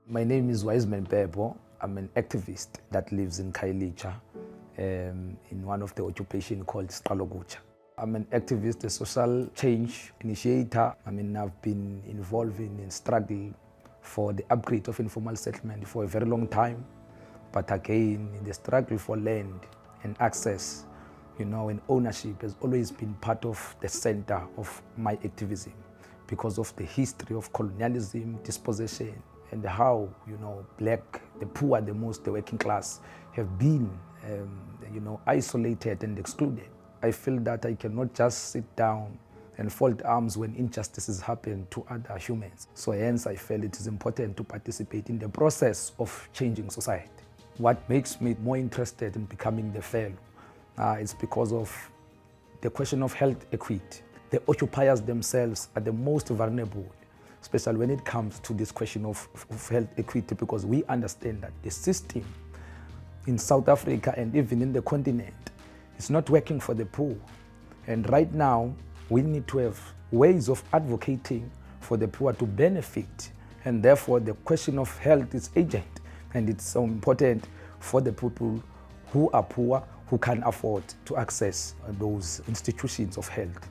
My name is Wiseman Mpepo. I'm an activist that lives in Khayelitsha, in one of the occupations called Sqalokucha. I'm an activist, a social change initiator. I've been involved in struggle for the upgrade of informal settlement for a very long time. But again, in the struggle for land and access, and ownership has always been part of the center of my activism because of the history of colonialism, dispossession, and how, black, the poor, the most, the working class have been, isolated and excluded. I feel that I cannot just sit down and fold arms when injustices happen to other humans. So hence I felt it is important to participate in the process of changing society. What makes me more interested in becoming the fellow is because of the question of health equity. The occupiers themselves are the most vulnerable, especially when it comes to this question of health equity, because we understand that the system in South Africa and even in the continent is not working for the poor. And right now, we need to have ways of advocating for the poor to benefit. And therefore, the question of health is urgent. And it's so important for the people who are poor, who can afford to access those institutions of health.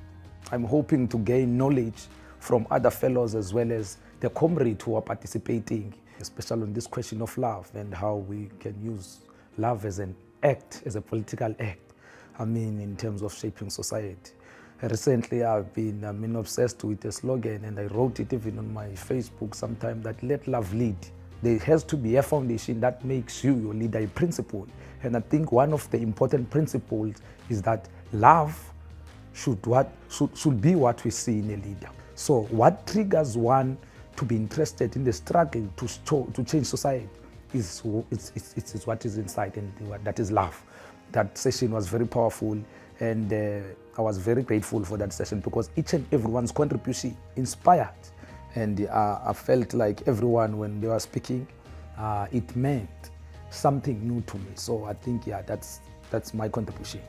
I'm hoping to gain knowledge from other fellows as well as the comrades who are participating, especially on this question of love and how we can use love as an act, as a political act, in terms of shaping society. Recently, I've been obsessed with a slogan, and I wrote it even on my Facebook sometime, that let love lead. There has to be a foundation that makes you your leader, a principle. And I think one of the important principles is that love should be what we see in a leader. So what triggers one to be interested in the struggle to change society is what is inside, and that is love. That session was very powerful, and I was very grateful for that session because each and everyone's contribution inspired. And I felt like everyone, when they were speaking, it meant something new to me. So I think, that's my contribution.